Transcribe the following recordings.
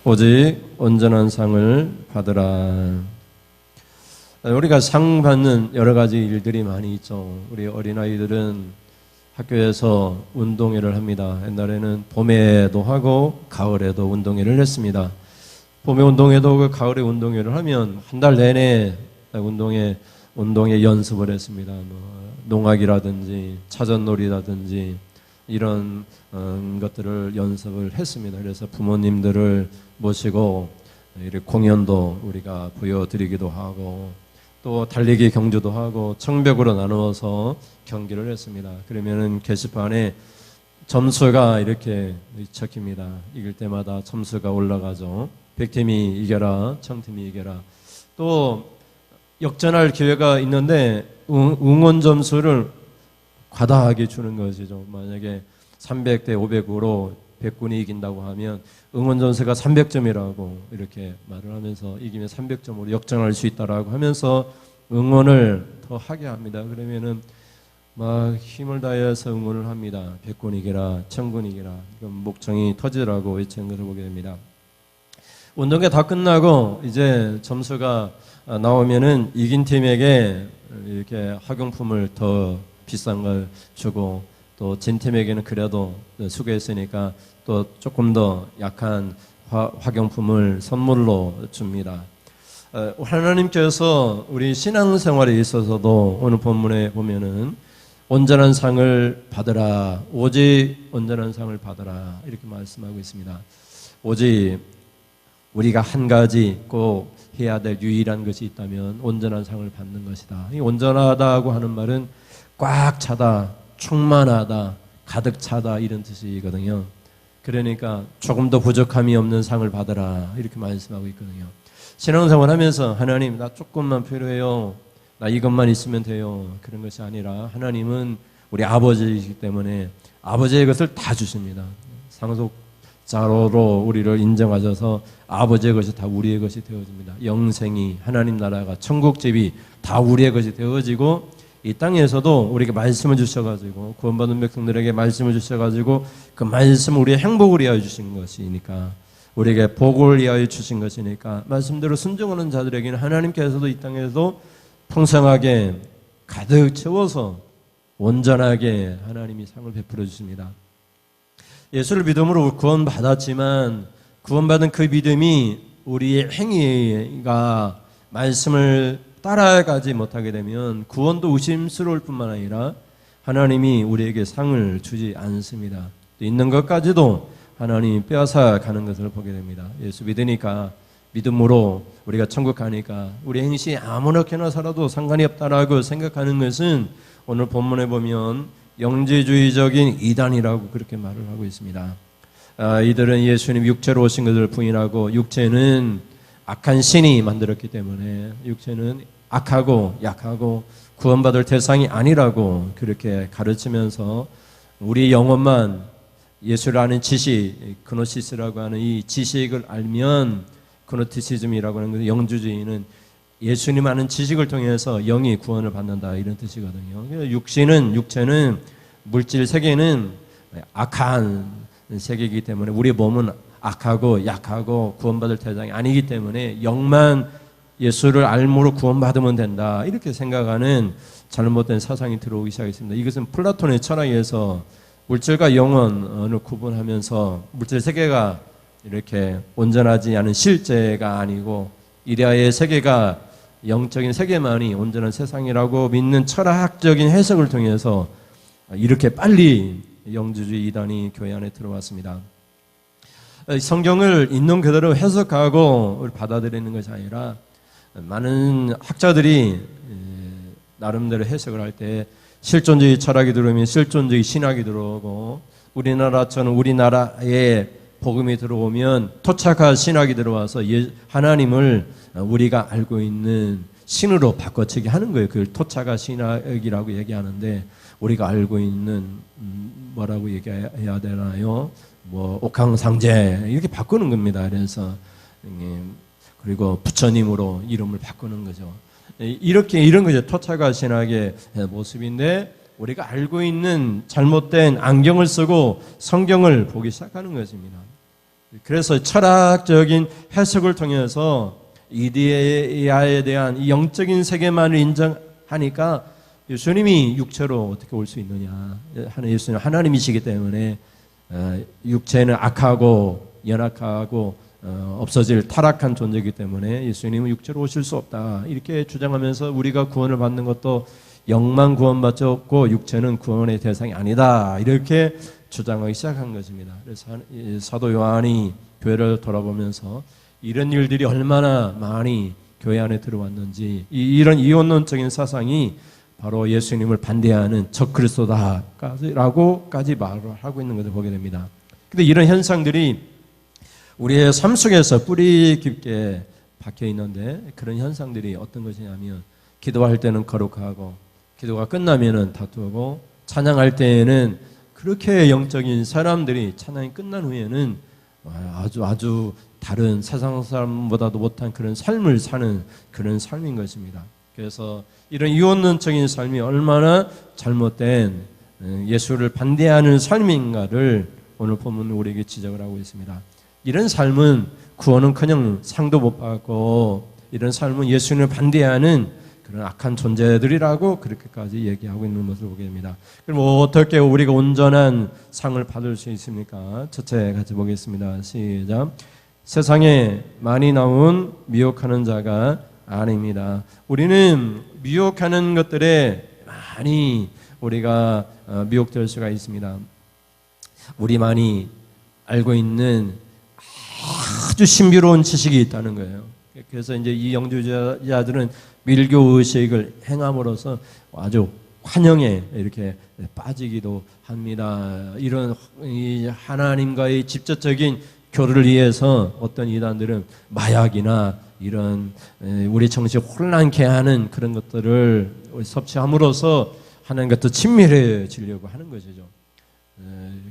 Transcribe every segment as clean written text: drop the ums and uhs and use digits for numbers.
오직 온전한 상을 받으라. 우리가 상 받는 여러 가지 일들이 많이 있죠. 우리 어린아이들은 학교에서 운동회를 합니다. 옛날에는 봄에도 하고 가을에도 운동회를 했습니다. 봄에 운동회도 하고 가을에 운동회를 하면 한 달 내내 운동회 연습을 했습니다. 농악이라든지 차전놀이라든지 이런 것들을 연습을 했습니다. 그래서 부모님들을 모시고 이렇게 공연도 우리가 보여드리기도 하고 또 달리기 경주도 하고 청백으로 나누어서 경기를 했습니다. 그러면은 게시판에 점수가 이렇게 적힙니다. 이길 때마다 점수가 올라가죠. 100팀이 이겨라, 1000팀이 이겨라. 또 역전할 기회가 있는데 응원 점수를 과다하게 주는 것이죠. 만약에 300대 500으로 100군이 이긴다고 하면 응원 점수가 300점이라고 이렇게 말을 하면서 이기면 300점으로 역전할 수 있다라고 하면서 응원을 더 하게 합니다. 그러면은 막 힘을 다해서 응원을 합니다. 100군 이겨라, 1000군 이겨라. 목청이 터지라고 외치는 것을 보게 됩니다. 운동회 다 끝나고 이제 점수가 나오면은 이긴 팀에게 이렇게 학용품을 더 비싼 걸 주고 또 진 팀에게는 그래도 수고했으니까 또 조금 더 약한 학용품을 선물로 줍니다. 하나님께서 우리 신앙생활에 있어서도 오늘 본문에 보면은 온전한 상을 받으라, 오직 온전한 상을 받으라 이렇게 말씀하고 있습니다. 오직 우리가 한 가지 꼭 해야 될 유일한 것이 있다면 온전한 상을 받는 것이다. 이 온전하다고 하는 말은 꽉 차다, 충만하다, 가득 차다 이런 뜻이거든요. 그러니까 조금 더 부족함이 없는 상을 받으라 이렇게 말씀하고 있거든요. 신앙생활 하면서 하나님 나 조금만 필요해요, 나 이것만 있으면 돼요, 그런 것이 아니라 하나님은 우리 아버지이기 때문에 아버지의 것을 다 주십니다. 상속자로 우리를 인정하셔서 아버지의 것이 다 우리의 것이 되어집니다. 영생이, 하나님 나라가, 천국집이 다 우리의 것이 되어지고 이 땅에서도 우리에게 말씀을 주셔가지고 구원받은 백성들에게 말씀을 주셔가지고 그 말씀을 우리의 행복을 위하여 주신 것이니까, 우리에게 복을 위하여 주신 것이니까 말씀대로 순종하는 자들에게는 하나님께서도 이 땅에서 풍성하게 가득 채워서 온전하게 하나님이 상을 베풀어 주십니다. 예수를 믿음으로 구원받았지만 구원받은 그 믿음이 우리의 행위가 말씀을 따라가지 못하게 되면 구원도 의심스러울 뿐만 아니라 하나님이 우리에게 상을 주지 않습니다. 또 있는 것까지도 하나님이 빼앗아 가는 것을 보게 됩니다. 예수 믿으니까, 믿음으로 우리가 천국 가니까 우리 행실이 아무렇게나 살아도 상관이 없다라고 생각하는 것은 오늘 본문에 보면 영지주의적인 이단이라고 그렇게 말을 하고 있습니다. 이들은 예수님 육체로 오신 것을 부인하고 육체는 악한 신이 만들었기 때문에 육체는 악하고 약하고 구원받을 대상이 아니라고 그렇게 가르치면서 우리 영혼만 예수를 아는 지식, 그노시스라고 하는 이 지식을 알면, 그노티시즘이라고 하는 것은 영주주의는 예수님 아는 지식을 통해서 영이 구원을 받는다 이런 뜻이거든요. 육체는 물질 세계는 악한 세계이기 때문에 우리 몸은 악하고 약하고 구원받을 대상이 아니기 때문에 영만 예수를 알므로 구원받으면 된다 이렇게 생각하는 잘못된 사상이 들어오기 시작했습니다. 이것은 플라톤의 철학에서 물질과 영혼을 구분하면서 물질 세계가 이렇게 온전하지 않은 실제가 아니고 이데아의 세계가 영적인 세계만이 온전한 세상이라고 믿는 철학적인 해석을 통해서 이렇게 빨리 영주주의 이단이 교회 안에 들어왔습니다. 성경을 있는 그대로 해석하고 받아들이는 것이 아니라 많은 학자들이 나름대로 해석을 할 때 실존주의 철학이 들어오면 실존주의 신학이 들어오고, 우리나라처럼 우리나라에 복음이 들어오면 토착화 신학이 들어와서 하나님을 우리가 알고 있는 신으로 바꿔치기 하는 거예요. 그걸 토착화 신학이라고 얘기하는데 우리가 알고 있는 뭐라고 얘기해야 되나요? 옥황상제 이렇게 바꾸는 겁니다. 그래서 그리고 부처님으로 이름을 바꾸는 거죠. 이런 거죠. 토착화 신학의 모습인데 우리가 알고 있는 잘못된 안경을 쓰고 성경을 보기 시작하는 것입니다. 그래서 철학적인 해석을 통해서 이데아에 대한 이 영적인 세계만을 인정하니까 예수님이 육체로 어떻게 올 수 있느냐. 예수님 하나님이시기 때문에 육체는 악하고 연약하고 없어질 타락한 존재이기 때문에 예수님은 육체로 오실 수 없다. 이렇게 주장하면서 우리가 구원을 받는 것도 영만 구원받지 없고 육체는 구원의 대상이 아니다. 이렇게 주장하기 시작한 것입니다. 그래서 사도 요한이 교회를 돌아보면서 이런 일들이 얼마나 많이 교회 안에 들어왔는지 이런 이원론적인 사상이 바로 예수님을 반대하는 적그리스도다라고까지 말을 하고 있는 것을 보게 됩니다. 그런데 이런 현상들이 우리의 삶 속에서 뿌리 깊게 박혀 있는데 그런 현상들이 어떤 것이냐면 기도할 때는 거룩하고 기도가 끝나면은 다투고 찬양할 때에는 그렇게 영적인 사람들이 찬양이 끝난 후에는 아주 다른 세상 사람보다도 못한 그런 삶을 사는 그런 삶인 것입니다. 그래서 이런 이원론적인 삶이 얼마나 잘못된 예수를 반대하는 삶인가를 오늘 본문은 우리에게 지적을 하고 있습니다. 이런 삶은 구원은커녕 상도 못 받고 이런 삶은 예수님을 반대하는 그런 악한 존재들이라고 그렇게까지 얘기하고 있는 것을 보게 됩니다. 그럼 어떻게 우리가 온전한 상을 받을 수 있습니까? 첫째 같이 보겠습니다. 시작. 세상에 많이 나온 미혹하는 자가 아닙니다. 우리는 미혹하는 것들에 많이 우리가 미혹될 수가 있습니다. 우리만이 알고 있는 아주 신비로운 지식이 있다는 거예요. 그래서 이제 이 영주자들은 밀교 의식을 행함으로써 아주 환영에 이렇게 빠지기도 합니다. 이런 하나님과의 직접적인 교류를 위해서 어떤 이단들은 마약이나 이런 우리 정신을 혼란케 하는 그런 것들을 섭취함으로써 하나님과 더 친밀해지려고 하는 것이죠.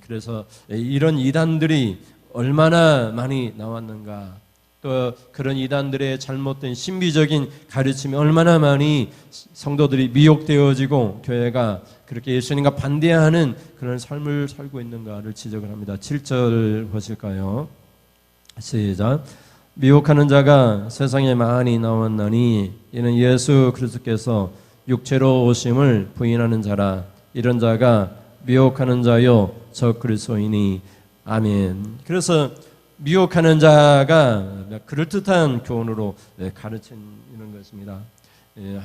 그래서 이런 이단들이 얼마나 많이 나왔는가, 또 그런 이단들의 잘못된 신비적인 가르침이 얼마나 많이 성도들이 미혹되어지고 교회가 그렇게 예수님과 반대하는 그런 삶을 살고 있는가를 지적을 합니다. 7절 보실까요? 시작. 미혹하는 자가 세상에 많이 나왔나니 이는 예수 그리스도께서 육체로 오심을 부인하는 자라. 이런 자가 미혹하는 자요 적그리스도이니. 아멘. 그래서 미혹하는 자가 그럴듯한 교훈으로 가르치는 것입니다.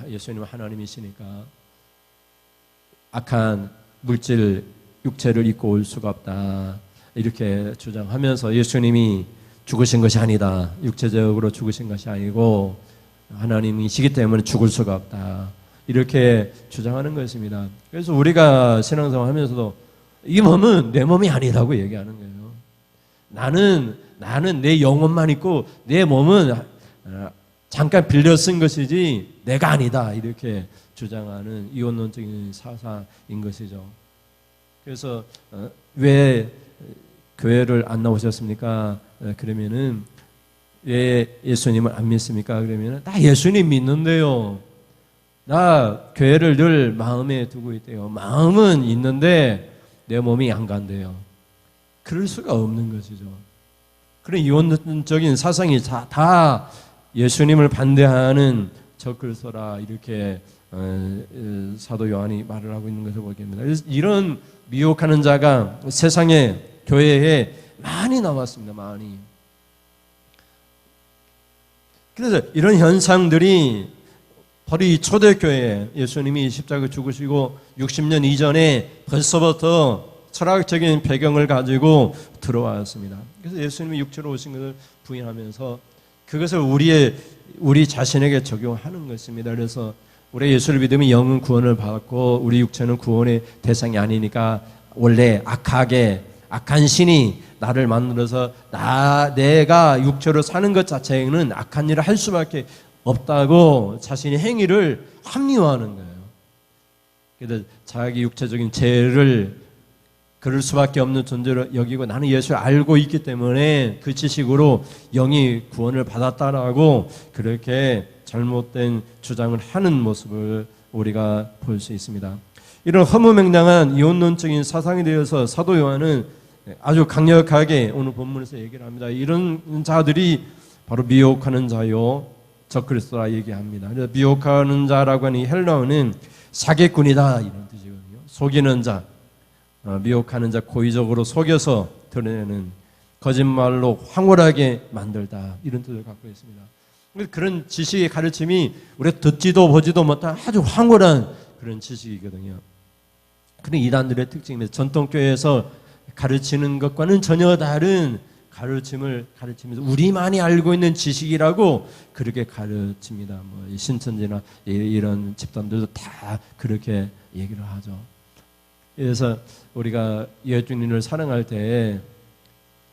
예수님은 하나님이시니까 악한 물질, 육체를 입고 올 수가 없다. 이렇게 주장하면서 예수님이 죽으신 것이 아니다. 육체적으로 죽으신 것이 아니고 하나님이시기 때문에 죽을 수가 없다. 이렇게 주장하는 것입니다. 그래서 우리가 신앙생활 하면서도 이 몸은 내 몸이 아니라고 얘기하는 거예요. 나는 내 영혼만 있고 내 몸은 잠깐 빌려 쓴 것이지 내가 아니다. 이렇게 주장하는 이원론적인 사상인 것이죠. 그래서 왜 교회를 안 나오셨습니까? 그러면은 왜 예수님을 안 믿습니까? 그러면은 나 예수님 믿는데요. 나 교회를 늘 마음에 두고 있대요. 마음은 있는데 내 몸이 안 간대요. 그럴 수가 없는 것이죠. 그런 이원론적인 사상이 다 예수님을 반대하는 적그리스도라 이렇게 사도 요한이 말을 하고 있는 것을 보게 됩니다. 그래서 이런 미혹하는 자가 세상에 교회에 많이 나왔습니다. 많이. 그래서 이런 현상들이 바로 이 초대교회에 예수님이 십자가 죽으시고 60년 이전에 벌써부터 철학적인 배경을 가지고 들어왔습니다. 그래서 예수님이 육체로 오신 것을 부인하면서 그것을 우리 자신에게 적용하는 것입니다. 그래서 우리 예수를 믿으면 영은 구원을 받고 우리 육체는 구원의 대상이 아니니까 원래 악한 신이 나를 만들어서 내가 육체로 사는 것 자체는 악한 일을 할 수밖에 없다고 자신의 행위를 합리화하는 거예요. 그래서 자기 육체적인 죄를 그럴 수밖에 없는 존재로 여기고 나는 예수를 알고 있기 때문에 그 지식으로 영이 구원을 받았다라고 그렇게 잘못된 주장을 하는 모습을 우리가 볼 수 있습니다. 이런 허무맹랑한 이원론적인 사상에 대해서 사도 요한은 아주 강력하게 오늘 본문에서 얘기를 합니다. 이런 자들이 바로 미혹하는 자요 적그리스도라 얘기합니다. 그래서 미혹하는 자라고 하는 이 헬라어는 사기꾼이다 이런 뜻이거든요. 속이는 자, 미혹하는 자, 고의적으로 속여서 드러내는, 거짓말로 황홀하게 만들다 이런 뜻을 갖고 있습니다. 그런 지식의 가르침이 우리가 듣지도 보지도 못한 아주 황홀한 그런 지식이거든요. 그런 이단들의 특징입니다. 전통교회에서 가르치는 것과는 전혀 다른 가르침을 가르치면서 우리만이 알고 있는 지식이라고 그렇게 가르칩니다. 뭐 신천지나 이런 집단들도 다 그렇게 얘기를 하죠. 그래서 우리가 예수님을 사랑할 때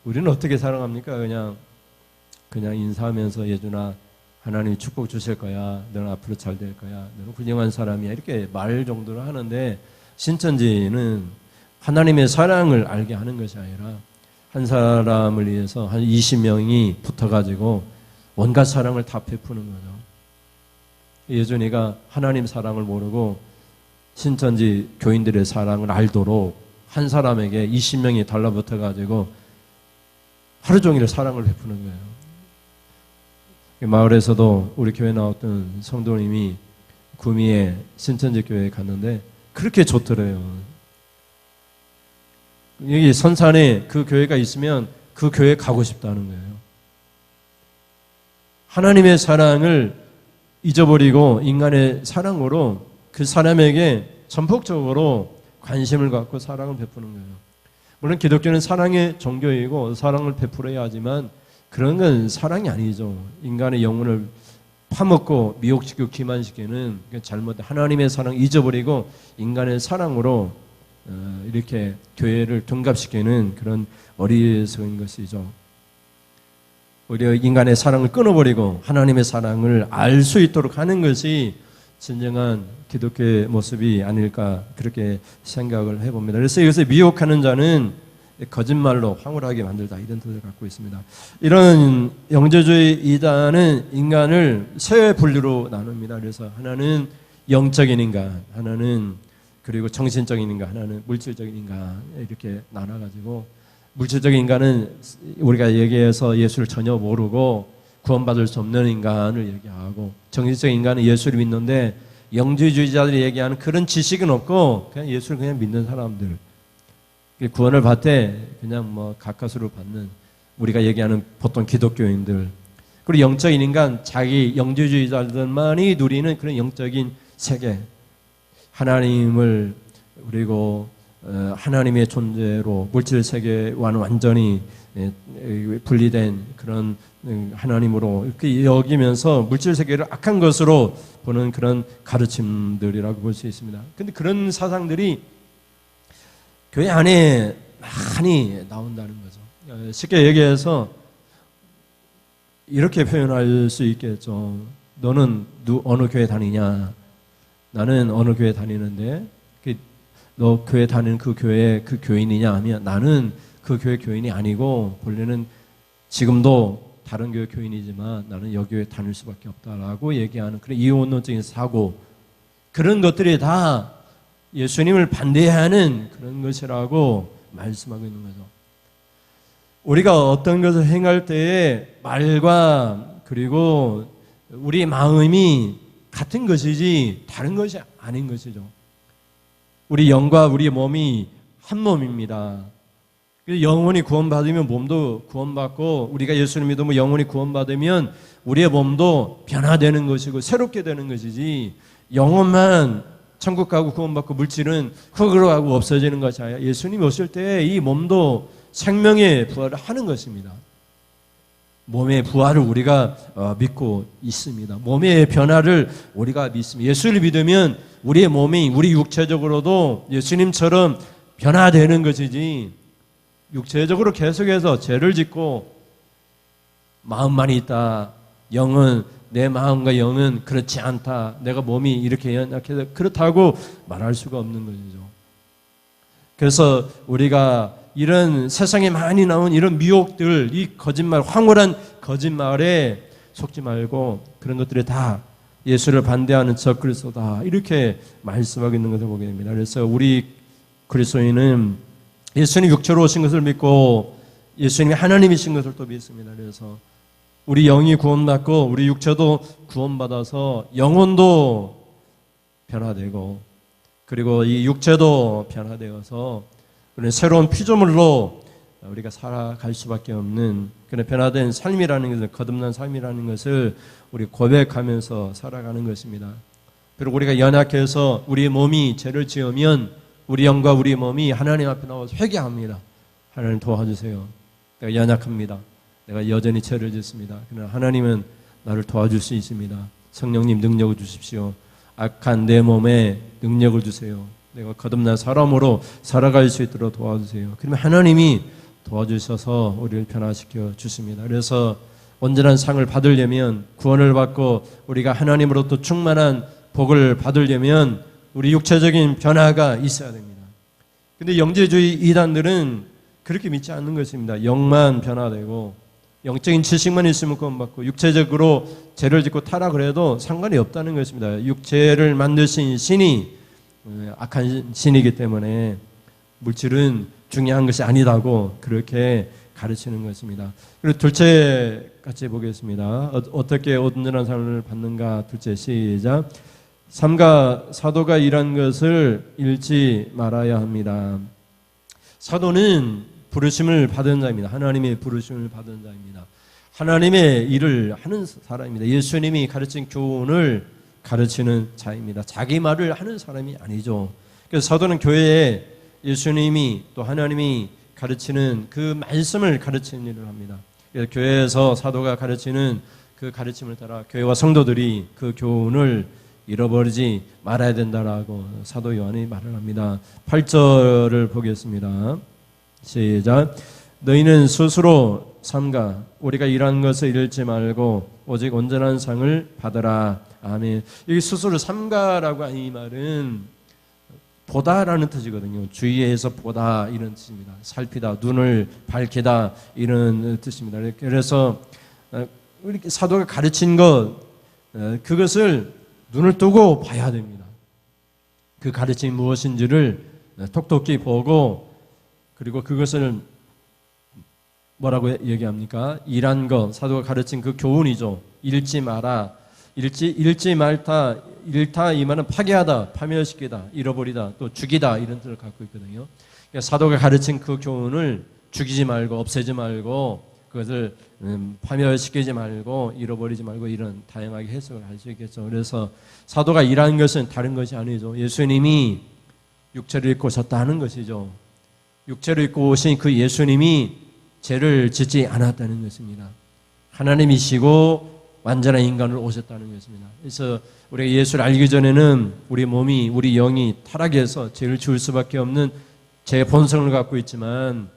우리는 어떻게 사랑합니까? 그냥 인사하면서 예준아 하나님이 축복 주실 거야. 너는 앞으로 잘 될 거야. 너는 훌륭한 사람이야. 이렇게 말 정도로 하는데 신천지는 하나님의 사랑을 알게 하는 것이 아니라 한 사람을 위해서 한 20명이 붙어가지고 온갖 사랑을 다 베푸는 거죠. 예준이가 하나님 사랑을 모르고 신천지 교인들의 사랑을 알도록 한 사람에게 20명이 달라붙어가지고 하루 종일 사랑을 베푸는 거예요. 마을에서도 우리 교회 나왔던 성도님이 구미에 신천지 교회에 갔는데 그렇게 좋더래요. 여기 선산에 그 교회가 있으면 그 교회에 가고 싶다는 거예요. 하나님의 사랑을 잊어버리고 인간의 사랑으로 그 사람에게 전폭적으로 관심을 갖고 사랑을 베푸는 거예요. 물론 기독교는 사랑의 종교이고 사랑을 베풀어야 하지만 그런 건 사랑이 아니죠. 인간의 영혼을 파먹고 미혹시키고 기만시키는 잘못된 하나님의 사랑 잊어버리고 인간의 사랑으로 이렇게 교회를 둔갑시키는 그런 어리석은 것이죠. 오히려 인간의 사랑을 끊어버리고 하나님의 사랑을 알 수 있도록 하는 것이 진정한 기독교의 모습이 아닐까 그렇게 생각을 해봅니다. 그래서 이것을 미혹하는 자는 거짓말로 황홀하게 만들다 이런 뜻을 갖고 있습니다. 이런 영재주의 이단은 인간을 세 분류로 나눕니다. 그래서 하나는 영적인 인간, 하나는 그리고 정신적인 인간, 하나는 물질적인 인간 이렇게 나눠가지고 물질적인 인간은 우리가 얘기해서 예수를 전혀 모르고 구원받을 수 없는 인간을 얘기하고 정신적인 인간은 예수를 믿는데 영재주의자들이 얘기하는 그런 지식은 없고 그냥 예수를 그냥 믿는 사람들 구원을 받되 그냥 뭐 가까스로 받는 우리가 얘기하는 보통 기독교인들 그리고 영적인 인간 자기 영재주의자들만이 누리는 그런 영적인 세계 하나님을 그리고 하나님의 존재로 물질 세계와는 완전히 분리된 그런 하나님으로 이렇게 여기면서 물질 세계를 악한 것으로 보는 그런 가르침들이라고 볼 수 있습니다. 그런데 그런 사상들이 교회 안에 많이 나온다는 거죠. 쉽게 얘기해서 이렇게 표현할 수 있겠죠. 너는 어느 교회 다니냐? 나는 어느 교회 다니는데 너 교회 다니는 그 교회 그 교인이냐 하면 나는 그 교회 교인이 아니고 본래는 지금도 다른 교회 교인이지만 나는 여기 교회 다닐 수밖에 없다라고 얘기하는 그런 이원론적인 사고 그런 것들이 다 예수님을 반대하는 그런 것이라고 말씀하고 있는 거죠. 우리가 어떤 것을 행할 때에 말과 그리고 우리 마음이 같은 것이지 다른 것이 아닌 것이죠. 우리 영과 우리 몸이 한 몸입니다. 영혼이 구원받으면 몸도 구원받고 우리가 예수를 믿으면 영혼이 구원받으면 우리의 몸도 변화되는 것이고 새롭게 되는 것이지 영혼만 천국 가고 구원받고 물질은 흙으로 가고 없어지는 것이 아니라 예수님이 오실 때 이 몸도 생명의 부활을 하는 것입니다. 몸의 부활을 우리가 믿고 있습니다. 몸의 변화를 우리가 믿습니다. 예수를 믿으면 우리의 몸이 우리 육체적으로도 예수님처럼 변화되는 것이지 육체적으로 계속해서 죄를 짓고 마음만 있다. 영은 내 마음과 영은 그렇지 않다. 내가 몸이 이렇게 연약해서 그렇다고 말할 수가 없는 것이죠. 그래서 우리가 이런 세상에 많이 나온 이런 미혹들, 이 거짓말, 황홀한 거짓말에 속지 말고 그런 것들이 다 예수를 반대하는 적그리스도다. 이렇게 말씀하고 있는 것을 보게 됩니다. 그래서 우리 그리스도인은 예수님 육체로 오신 것을 믿고 예수님이 하나님이신 것을 또 믿습니다. 그래서 우리 영이 구원받고 우리 육체도 구원받아서 영혼도 변화되고 그리고 이 육체도 변화되어서 우리는 새로운 피조물로 우리가 살아갈 수밖에 없는 그런 변화된 삶이라는 것을, 거듭난 삶이라는 것을 우리 고백하면서 살아가는 것입니다. 그리고 우리가 연약해서 우리 몸이 죄를 지으면 우리 영과 우리 몸이 하나님 앞에 나와서 회개합니다. 하나님 도와주세요. 내가 연약합니다. 내가 여전히 죄를 짓습니다. 그러나 하나님은 나를 도와줄 수 있습니다. 성령님 능력을 주십시오. 악한 내 몸에 능력을 주세요. 내가 거듭난 사람으로 살아갈 수 있도록 도와주세요. 그러면 하나님이 도와주셔서 우리를 변화시켜 주십니다. 그래서 온전한 상을 받으려면, 구원을 받고 우리가 하나님으로부터 충만한 복을 받으려면 우리 육체적인 변화가 있어야 됩니다. 근데 영재주의 이단들은 그렇게 믿지 않는 것입니다. 영만 변화되고 영적인 지식만 있으면 구원받고 육체적으로 죄를 짓고 타락을 해도 상관이 없다는 것입니다. 육체를 만드신 신이 악한 신이기 때문에 물질은 중요한 것이 아니다고 그렇게 가르치는 것입니다. 그리고 둘째 같이 보겠습니다. 어떻게 온전한 삶을 받는가. 둘째 시작. 삼가 사도가 일한 것을 잃지 말아야 합니다. 사도는 부르심을 받은 자입니다. 하나님의 부르심을 받은 자입니다. 하나님의 일을 하는 사람입니다. 예수님이 가르친 교훈을 가르치는 자입니다. 자기 말을 하는 사람이 아니죠. 그래서 사도는 교회에 예수님이 또 하나님이 가르치는 그 말씀을 가르치는 일을 합니다. 그래서 교회에서 사도가 가르치는 그 가르침을 따라 교회와 성도들이 그 교훈을 잃어버리지 말아야 된다라고 사도 요한이 말을 합니다. 8절을 보겠습니다. 시작. 너희는 스스로 삼가 우리가 일한 것을 잃지 말고 오직 온전한 상을 받으라. 아멘. 여기 스스로 삼가라고 한 이 말은 보다라는 뜻이거든요. 주의해서 보다 이런 뜻입니다. 살피다, 눈을 밝히다 이런 뜻입니다. 그래서 이렇게 사도가 가르친 것 그것을 눈을 뜨고 봐야 됩니다. 그 가르침이 무엇인지를 톡톡히 보고 그리고 그것을 뭐라고 얘기합니까? 일한 것, 사도가 가르친 그 교훈이죠. 잃지 마라. 잃지 말다. 잃다 이 말은 파괴하다, 파멸시키다, 잃어버리다, 또 죽이다 이런 뜻을 갖고 있거든요. 그러니까 사도가 가르친 그 교훈을 죽이지 말고 없애지 말고 그것을 파멸시키지 말고 잃어버리지 말고 이런 다양하게 해석을 할 수 있겠죠. 그래서 사도가 일한 것은 다른 것이 아니죠. 예수님이 육체를 입고 오셨다는 것이죠. 육체를 입고 오신 그 예수님이 죄를 짓지 않았다는 것입니다. 하나님이시고 완전한 인간으로 오셨다는 것입니다. 그래서 우리가 예수를 알기 전에는 우리 몸이, 우리 영이 타락해서 죄를 지을 수밖에 없는 죄의 본성을 갖고 있지만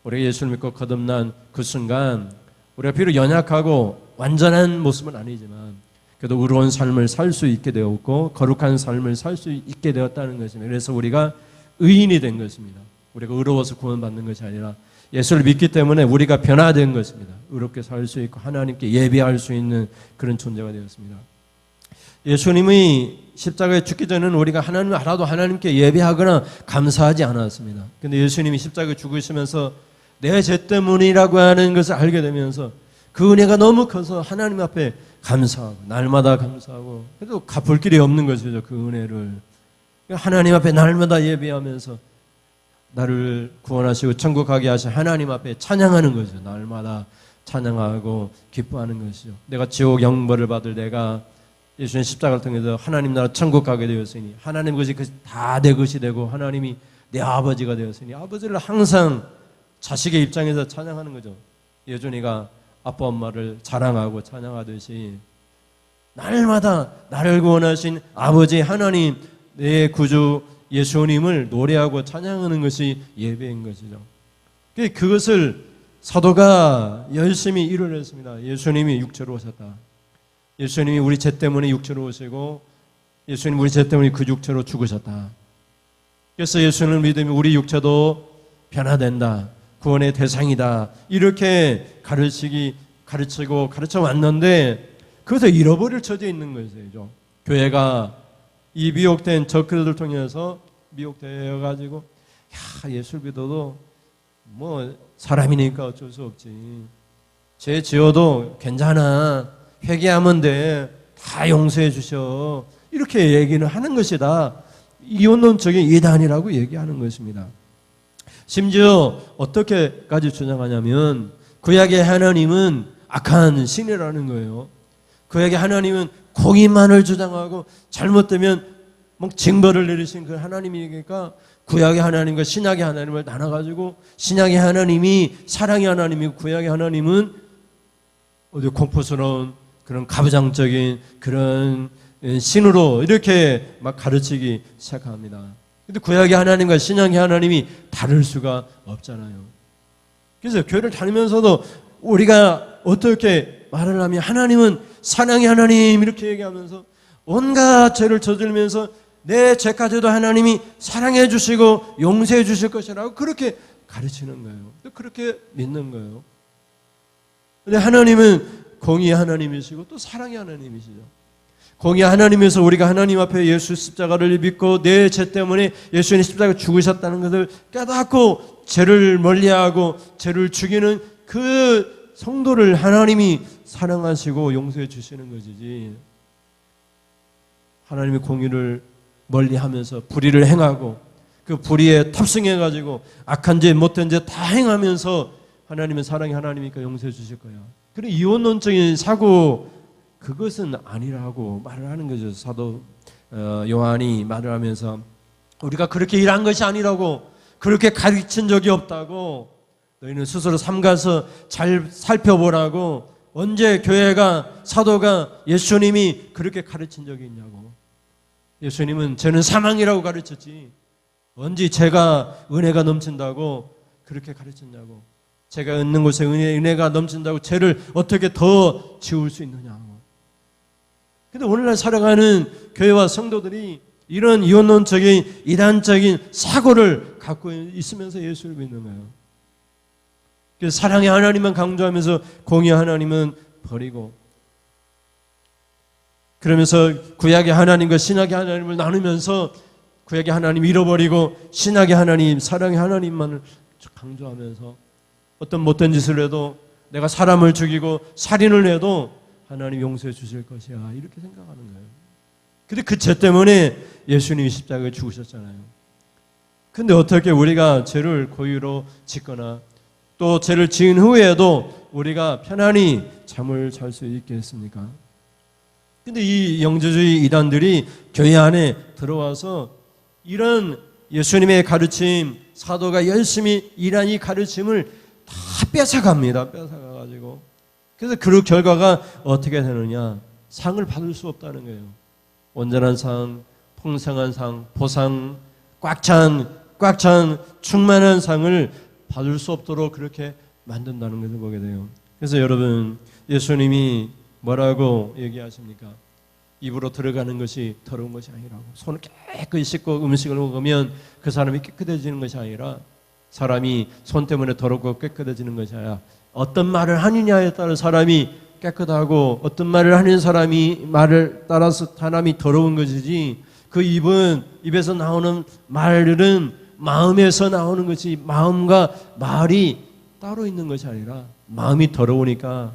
우리가 예수를 믿고 거듭난 그 순간 우리가 비록 연약하고 완전한 모습은 아니지만 그래도 의로운 삶을 살 수 있게 되었고 거룩한 삶을 살 수 있게 되었다는 것입니다. 그래서 우리가 의인이 된 것입니다. 우리가 의로워서 구원받는 것이 아니라 예수를 믿기 때문에 우리가 변화된 것입니다. 의롭게 살 수 있고 하나님께 예배할 수 있는 그런 존재가 되었습니다. 예수님이 십자가에 죽기 전에는 우리가 하나님을 알아도 하나님께 예배하거나 감사하지 않았습니다. 그런데 예수님이 십자가에 죽으시면서 내 죄 때문이라고 하는 것을 알게 되면서 그 은혜가 너무 커서 하나님 앞에 감사하고 날마다 감사하고 그래도 갚을 길이 없는 것이죠. 그 은혜를 하나님 앞에 날마다 예배하면서 나를 구원하시고 천국 가게 하신 하나님 앞에 찬양하는 거죠. 날마다 찬양하고 기뻐하는 것이죠. 내가 지옥 영벌을 받을 내가 예수님 십자가를 통해서 하나님 나라 천국 가게 되었으니 하나님 것이 다 내 것이 되고 하나님이 내 아버지가 되었으니 아버지를 항상 자식의 입장에서 찬양하는 거죠. 예준이가 아빠 엄마를 자랑하고 찬양하듯이 날마다 나를 구원하신 아버지 하나님 내 구주 예수님을 노래하고 찬양하는 것이 예배인 것이죠. 그것을 사도가 열심히 이루어냈습니다. 예수님이 육체로 오셨다. 예수님이 우리 죄 때문에 육체로 오시고 예수님 우리 죄 때문에 그 육체로 죽으셨다. 그래서 예수님을 믿으면 우리 육체도 변화된다. 구원의 대상이다. 이렇게 가르치고 가르쳐 왔는데 그것을 잃어버릴 처지에 있는 것이죠. 교회가 이 미혹된 저크들을 통해서 미혹되어 가지고 예수를 믿어도 뭐 사람이니까 어쩔 수 없지. 죄 지어도 괜찮아. 회개하면 돼. 다 용서해 주셔. 이렇게 얘기는 하는 것이다. 이원론적인 이단이라고 얘기하는 것입니다. 심지어 어떻게까지 주장하냐면 구약의 하나님은 악한 신이라는 거예요. 구약의 하나님은 공의만을 주장하고 잘못되면 막 징벌을 내리신 그 하나님이니까 구약의 하나님과 신약의 하나님을 나눠가지고 신약의 하나님이 사랑의 하나님이고 구약의 하나님은 어디 공포스러운 그런 가부장적인 그런 신으로 이렇게 막 가르치기 시작합니다. 근데 구약의 하나님과 신약의 하나님이 다를 수가 없잖아요. 그래서 교회를 다니면서도 우리가 어떻게 말을 하면 하나님은 사랑의 하나님 이렇게 얘기하면서 온갖 죄를 저지르면서 내 죄까지도 하나님이 사랑해 주시고 용서해 주실 것이라고 그렇게 가르치는 거예요. 그렇게 믿는 거예요. 근데 하나님은 공의의 하나님이시고 또 사랑의 하나님이시죠. 공의의 하나님에서 우리가 하나님 앞에 예수 십자가를 믿고 내 죄 때문에 예수님 십자가 죽으셨다는 것을 깨닫고 죄를 멀리하고 죄를 죽이는 그 성도를 하나님이 사랑하시고 용서해 주시는 것이지, 하나님의 공의를 멀리하면서 불의를 행하고 그 불의에 탑승해가지고 악한 죄 못된 죄 다 행하면서 하나님은 사랑의 하나님이니까 용서해 주실 거야. 그런 이원론적인 사고, 그것은 아니라고 말을 하는 거죠. 사도 요한이 말을 하면서 우리가 그렇게 일한 것이 아니라고, 그렇게 가르친 적이 없다고, 너희는 스스로 삼가서 잘 살펴보라고. 언제 교회가, 사도가 예수님이 그렇게 가르친 적이 있냐고. 예수님은 죄는 사망이라고 가르쳤지 언제 죄가 은혜가 넘친다고 그렇게 가르쳤냐고. 죄가 있는 곳에 은혜가 넘친다고 죄를 어떻게 더 지울 수 있느냐고. 근데 오늘날 살아가는 교회와 성도들이 이런 이원론적인 이단적인 사고를 갖고 있으면서 예수를 믿는 거예요. 그래서 사랑의 하나님만 강조하면서 공의의 하나님은 버리고, 그러면서 구약의 하나님과 신약의 하나님을 나누면서 구약의 하나님 잃어버리고 신약의 하나님, 사랑의 하나님만을 강조하면서 어떤 못된 짓을 해도, 내가 사람을 죽이고 살인을 해도 하나님 용서해 주실 것이야, 이렇게 생각하는 거예요. 근데 그 죄 때문에 예수님이 십자가에 죽으셨잖아요. 근데 어떻게 우리가 죄를 고의로 짓거나 또 죄를 지은 후에도 우리가 편안히 잠을 잘 수 있겠습니까? 근데 이 영주주의 이단들이 교회 안에 들어와서 이런 예수님의 가르침, 사도가 열심히 일한 이 가르침을 다 뺏어갑니다. 뺏어가가지고. 그래서 그 결과가 어떻게 되느냐? 상을 받을 수 없다는 거예요. 온전한 상, 풍성한 상, 보상, 꽉 찬 충만한 상을 받을 수 없도록 그렇게 만든다는 것을 보게 돼요. 그래서 여러분, 예수님이 뭐라고 얘기하십니까? 입으로 들어가는 것이 더러운 것이 아니라고. 손을 깨끗이 씻고 음식을 먹으면 그 사람이 깨끗해지는 것이 아니라, 사람이 손 때문에 더럽고 깨끗해지는 것이 아니라 어떤 말을 하느냐에 따라 사람이 깨끗하고 어떤 말을 하는 사람이 말을 따라서 사람이 더러운 것이지, 그 입에서 나오는 말은 마음에서 나오는 것이, 마음과 말이 따로 있는 것이 아니라 마음이 더러우니까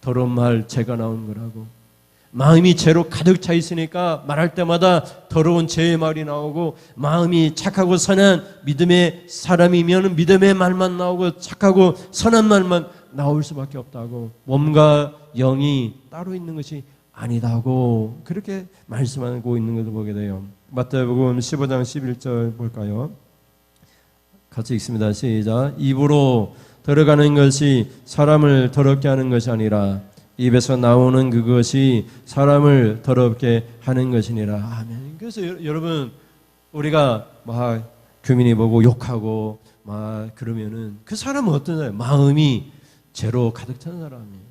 더러운 말, 죄가 나오는 거라고. 마음이 죄로 가득 차 있으니까 말할 때마다 더러운 죄의 말이 나오고, 마음이 착하고 선한 믿음의 사람이면 믿음의 말만 나오고 착하고 선한 말만 나올 수밖에 없다고. 몸과 영이 따로 있는 것이 아니다고 그렇게 말씀하고 있는 것을 보게 돼요. 마태복음 15장 11절 볼까요? 같이 읽습니다. 시작. 입으로 들어가는 것이 사람을 더럽게 하는 것이 아니라 입에서 나오는 그것이 사람을 더럽게 하는 것이니라. 아멘. 그래서 여러분, 우리가 막 교민이 보고 욕하고 막 그러면은 그 사람은 어떤 사람이에요? 마음이 죄로 가득 찬 사람이에요.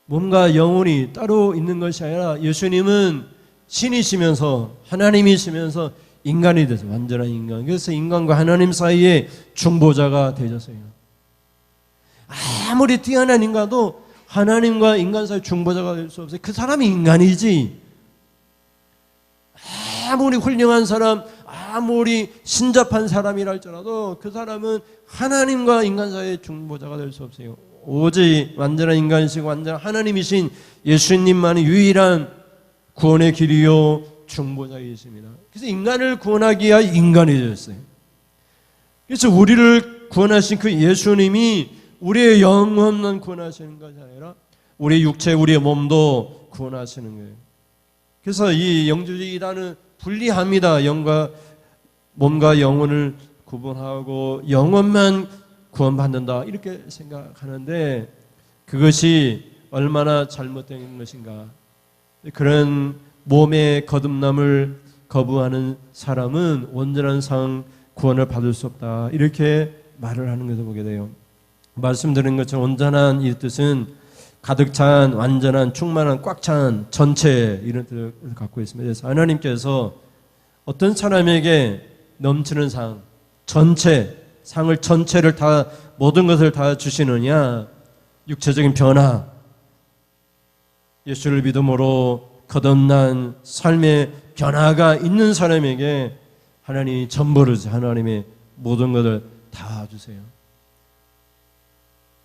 몸과 영혼이 따로 있는 것이 아니라 예수님은 신이시면서 하나님이시면서 인간이 돼서 완전한 인간. 그래서 인간과 하나님 사이에 중보자가 되셨어요. 아무리 뛰어난 인간도 하나님과 인간 사이 중보자가 될 수 없어요. 그 사람이 인간이지. 아무리 훌륭한 사람, 아무리 신접한 사람이라 할지라도 그 사람은 하나님과 인간 사이의 중보자가 될 수 없어요. 오직 완전한 인간이시고 완전한 하나님이신 예수님만이 유일한 구원의 길이요 중보자이십니다. 그래서 인간을 구원하기 위하여 인간이 되었어요. 그래서 우리를 구원하신 그 예수님이 우리의 영혼만 구원하시는 것이 아니라 우리의 육체, 우리의 몸도 구원하시는 거예요. 그래서 이 영주주의라는 분리합니다. 몸과 영혼을 구분하고 영혼만 구원받는다 이렇게 생각하는데 그것이 얼마나 잘못된 것인가. 그런 몸의 거듭남을 거부하는 사람은 온전한 구원을 받을 수 없다 이렇게 말을 하는 것을 보게 돼요. 말씀드린 것처럼 온전한 이 뜻은 가득 찬, 완전한, 충만한, 꽉 찬, 전체 이런 뜻을 갖고 있습니다. 그래서 하나님께서 어떤 사람에게 넘치는 상을 전체를 다 모든 것을 다 주시느냐? 육체적인 변화, 예수를 믿음으로 거듭난 삶의 변화가 있는 사람에게 하나님이 전부를 주세요. 하나님의 모든 것을 다 주세요.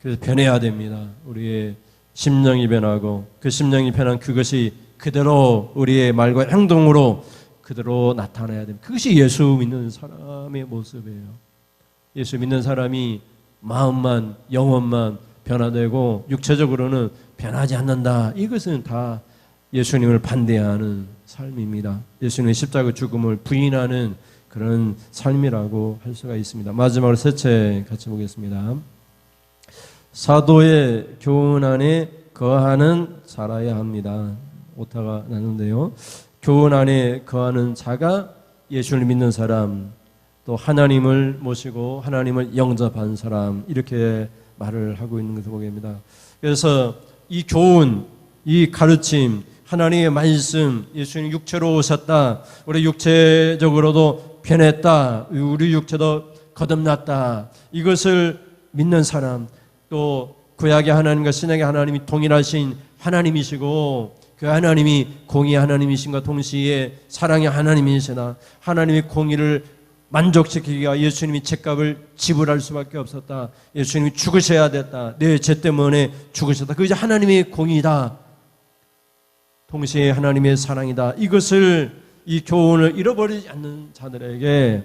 그래서 변해야 됩니다. 우리의 심령이 변하고 그 심령이 변한 그것이 그대로 우리의 말과 행동으로 그대로 나타나야 됩니다. 그것이 예수 믿는 사람의 모습이에요. 예수 믿는 사람이 마음만 영혼만 변화되고 육체적으로는 변하지 않는다. 이것은 다 예수님을 반대하는 삶입니다. 예수님의 십자가 죽음을 부인하는 그런 삶이라고 할 수가 있습니다. 마지막으로 세 책 같이 보겠습니다. 사도의 교훈 안에 거하는 자라야 합니다. 오타가 나는데요. 교훈 안에 거하는 자가 예수를 믿는 사람, 또 하나님을 모시고 하나님을 영접한 사람 이렇게 말을 하고 있는 것을 보게 됩니다. 그래서 이 교훈, 이 가르침, 하나님의 말씀, 예수님 육체로 오셨다. 우리 육체적으로도 변했다. 우리 육체도 거듭났다. 이것을 믿는 사람, 또 구약의 하나님과 신약의 하나님이 동일하신 하나님이시고 그 하나님이 공의의 하나님이신과 동시에 사랑의 하나님이시나 하나님의 공의를 만족시키기 위해 예수님이 책값을 지불할 수밖에 없었다. 예수님이 죽으셔야 됐다. 내 죄 때문에 죽으셨다. 그것이 하나님의 공의다. 동시에 하나님의 사랑이다. 이것을 이 교훈을 잃어버리지 않는 자들에게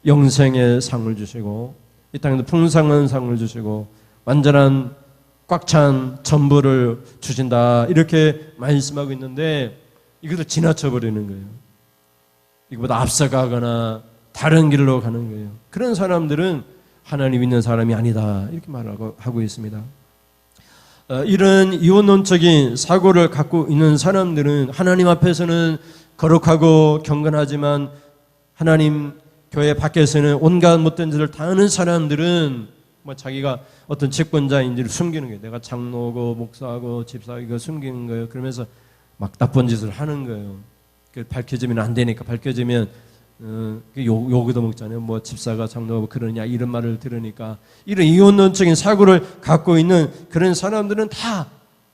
영생의 상을 주시고 이 땅에도 풍성한 상을 주시고 완전한 꽉 찬 전부를 주신다. 이렇게 말씀하고 있는데 이것을 지나쳐 버리는 거예요. 이것보다 앞서가거나 다른 길로 가는 거예요. 그런 사람들은 하나님 믿는 사람이 아니다. 이렇게 말하고 있습니다. 이런 이원론적인 사고를 갖고 있는 사람들은 하나님 앞에서는 거룩하고 경건하지만 하나님 교회 밖에서는 온갖 못된 짓을 다 하는 사람들은 자기가 어떤 직분자인지를 숨기는 거예요. 내가 장로고 목사고 집사고 이거 숨기는 거예요. 그러면서 막 나쁜 짓을 하는 거예요. 밝혀지면 안 되니까 밝혀지면 욕도 먹잖아요. 집사가 장로가 그러냐 이런 말을 들으니까 이런 이원론적인 사고를 갖고 있는 그런 사람들은 다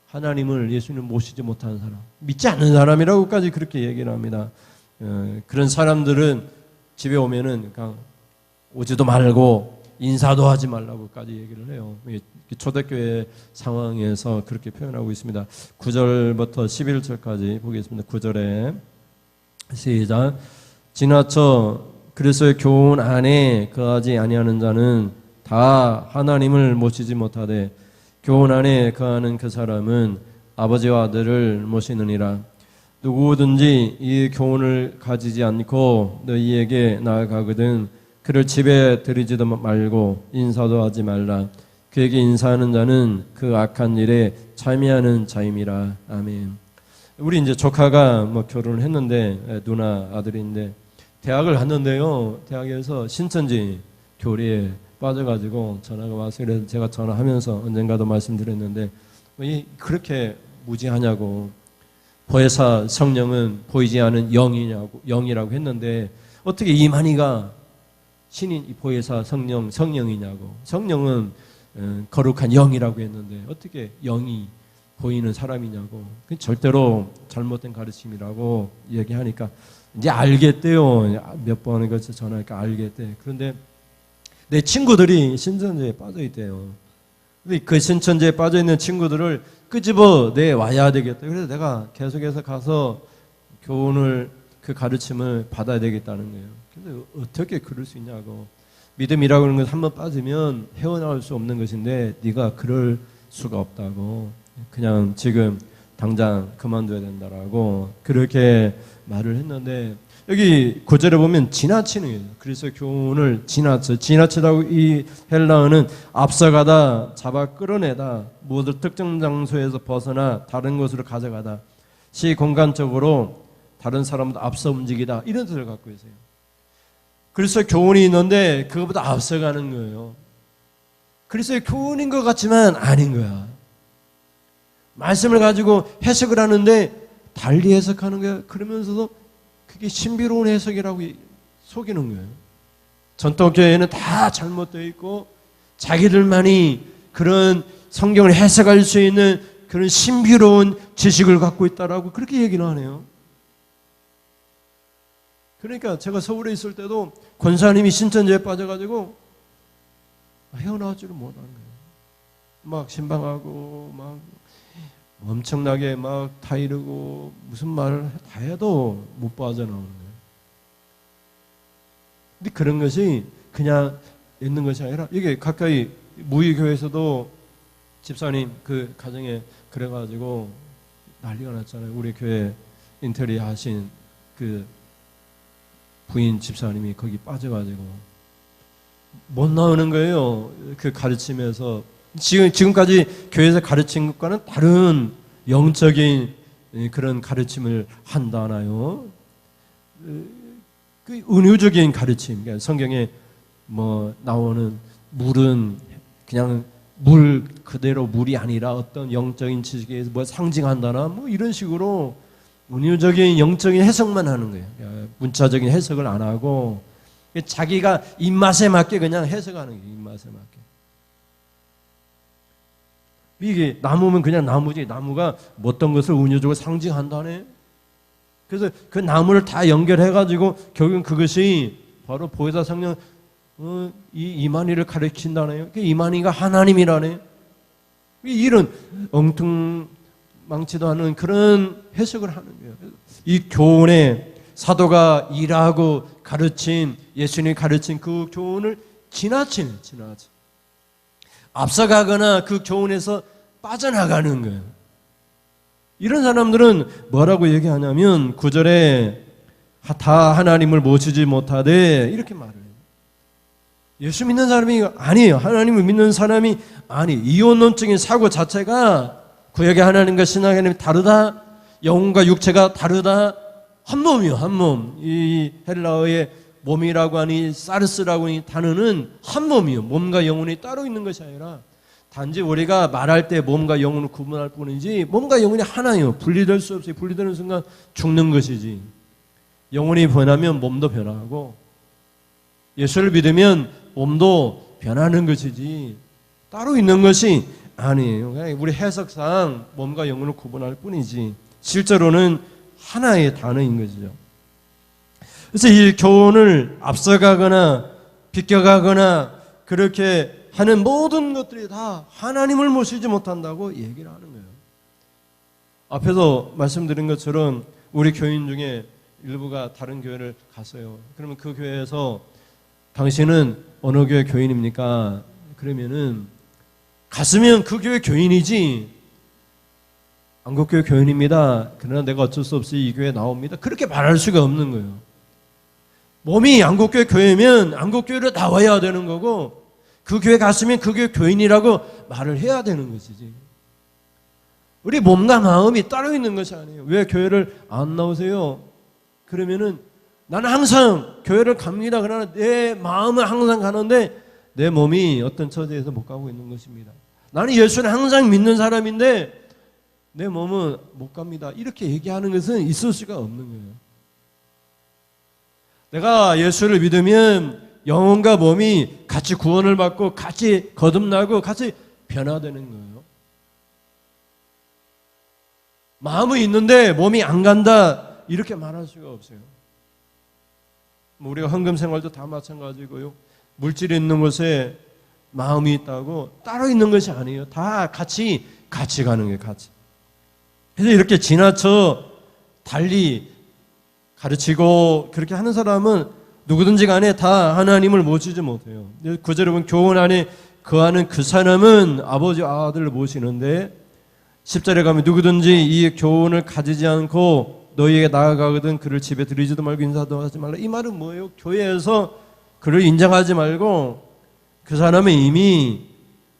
하나님을 예수님 모시지 못하는 사람, 믿지 않는 사람이라고까지 그렇게 얘기를 합니다. 그런 사람들은 집에 오면은 그냥 오지도 말고 인사도 하지 말라고까지 얘기를 해요. 초대교회 상황에서 그렇게 표현하고 있습니다. 9절부터 11절까지 보겠습니다. 9절에 시작. 지나쳐 그리스도의 교훈 안에 거하지 아니하는 자는 다 하나님을 모시지 못하되 교훈 안에 거하는 그 사람은 아버지와 아들을 모시느니라. 누구든지 이 교훈을 가지지 않고 너희에게 나아가거든 그를 집에 들이지도 말고 인사도 하지 말라. 그에게 인사하는 자는 그 악한 일에 참여하는 자임이라. 아멘. 우리 이제 조카가 결혼을 했는데 누나 아들인데 대학을 갔는데요. 대학에서 신천지 교리에 빠져가지고 전화가 와서 그래서 제가 전화하면서 언젠가도 말씀드렸는데 왜 그렇게 무지하냐고. 보혜사 성령은 보이지 않은 영이라고 했는데 어떻게 이만희가 신인 보혜사 성령이냐고. 성령은 거룩한 영이라고 했는데 어떻게 영이 보이는 사람이냐고. 절대로 잘못된 가르침이라고 얘기하니까 이제 알겠대요. 몇 번에 걸쳐 전화하니까 알겠대. 그런데 내 친구들이 신천지에 빠져 있대요. 근데 그 신천지에 빠져 있는 친구들을 끄집어 내 와야 되겠다. 그래서 내가 계속해서 가서 교훈을 그 가르침을 받아야 되겠다는 거예요. 그래서 어떻게 그럴 수 있냐고. 믿음이라고 하는 건 한번 빠지면 헤어나올 수 없는 것인데 네가 그럴 수가 없다고. 그냥 지금 당장 그만둬야 된다라고 그렇게 말을 했는데, 여기 9절에 보면 지나치는 거예요. 그래서 교훈을 지나치다고 이 헬라어는 앞서가다, 잡아 끌어내다, 모두 특정 장소에서 벗어나 다른 곳으로 가져가다, 시공간적으로 다른 사람보다 앞서 움직이다, 이런 뜻을 갖고 있어요. 그래서 교훈이 있는데 그것보다 앞서가는 거예요. 그래서 교훈인 것 같지만 아닌 거야. 말씀을 가지고 해석을 하는데 달리 해석하는 거야. 그러면서도 그게 신비로운 해석이라고 속이는 거예요. 전통교회는 다 잘못되어 있고 자기들만이 그런 성경을 해석할 수 있는 그런 신비로운 지식을 갖고 있다라고 그렇게 얘기는 하네요. 그러니까 제가 서울에 있을 때도 권사님이 신천지에 빠져가지고 헤어나올 줄을 못하는 거예요. 막 신방하고 막 엄청나게 막 타이르고 무슨 말을 다 해도 못 빠져나오는 거예요. 근데 그런 것이 그냥 있는 것이 아니라 이게 가까이 무의교회에서도 집사님 그 가정에 그래가지고 난리가 났잖아요. 우리 교회 인테리어 하신 그 부인 집사님이 거기 빠져가지고 못 나오는 거예요. 그 가르침에서 지금까지 교회에서 가르친 것과는 다른 영적인 그런 가르침을 한다나요. 그 은유적인 가르침, 그러니까 성경에 뭐 나오는 물은 그냥 물 그대로 물이 아니라 어떤 영적인 지식에 뭐 상징한다나 뭐 이런 식으로 은유적인 영적인 해석만 하는 거예요. 문자적인 해석을 안 하고 자기가 입맛에 맞게 그냥 해석하는 거예요. 입맛에 맞게. 이게 나무면 그냥 나무지, 나무가 어떤 것을 은유적으로 상징한다네. 그래서 그 나무를 다 연결해가지고 결국은 그것이 바로 보혜사 성령 이 이만희를 가르친다네요. 이만희가 하나님이라네. 이런 엉뚱망치도 않은 그런 해석을 하는 거예요. 이 교훈에 사도가 일하고 가르친, 예수님이 가르친 그 교훈을 지나쳐 앞서가거나 그 교훈에서 빠져나가는 거예요. 이런 사람들은 뭐라고 얘기하냐면 9절에 다 하나님을 모시지 못하되 이렇게 말을 해요. 예수 믿는 사람이 아니에요. 하나님을 믿는 사람이 아니. 이원론적인 사고 자체가 구약의 하나님과 신약의 하나님이 다르다. 영혼과 육체가 다르다. 한 몸이요, 한 몸. 이 헬라어의 몸이라고 하니 사르스라고 하니 단어는 한 몸이요. 몸과 영혼이 따로 있는 것이 아니라 단지 우리가 말할 때 몸과 영혼을 구분할 뿐이지 몸과 영혼이 하나예요. 분리될 수 없어요. 분리되는 순간 죽는 것이지. 영혼이 변하면 몸도 변하고 예수를 믿으면 몸도 변하는 것이지 따로 있는 것이 아니에요. 그냥 우리 해석상 몸과 영혼을 구분할 뿐이지 실제로는 하나의 단어인 것이죠. 그래서 이 교훈을 앞서가거나 비껴가거나 그렇게 하는 모든 것들이 다 하나님을 모시지 못한다고 얘기를 하는 거예요. 앞에서 말씀드린 것처럼 우리 교인 중에 일부가 다른 교회를 갔어요. 그러면 그 교회에서 당신은 어느 교회 교인입니까? 그러면은 갔으면 그 교회 교인이지 안국교회 교인입니다. 그러나 내가 어쩔 수 없이 이 교회에 나옵니다. 그렇게 말할 수가 없는 거예요. 몸이 안국교회 교회면 안국교회로 나와야 되는 거고 그 교회 갔으면 그 교회 교인이라고 말을 해야 되는 것이지. 우리 몸과 마음이 따로 있는 것이 아니에요. 왜 교회를 안 나오세요? 그러면은 나는 항상 교회를 갑니다. 그러나 내 마음은 항상 가는데 내 몸이 어떤 처지에서 못 가고 있는 것입니다. 나는 예수를 항상 믿는 사람인데 내 몸은 못 갑니다. 이렇게 얘기하는 것은 있을 수가 없는 거예요. 내가 예수를 믿으면 영혼과 몸이 같이 구원을 받고 같이 거듭나고 같이 변화되는 거예요. 마음은 있는데 몸이 안 간다 이렇게 말할 수가 없어요. 우리가 헌금 생활도 다 마찬가지고요. 물질이 있는 곳에 마음이 있다고 따로 있는 것이 아니에요. 다 같이 가는 게 같이. 그래서 이렇게 지나쳐 달리 가르치고 그렇게 하는 사람은 누구든지 간에 다 하나님을 모시지 못해요. 9절에 보면 교훈 안에 거하는 그 사람은 아버지 아들을 모시는데 10절에 가면 누구든지 이 교훈을 가지지 않고 너희에게 나아가거든 그를 집에 들이지도 말고 인사도 하지 말라. 이 말은 뭐예요? 교회에서 그를 인정하지 말고 그 사람은 이미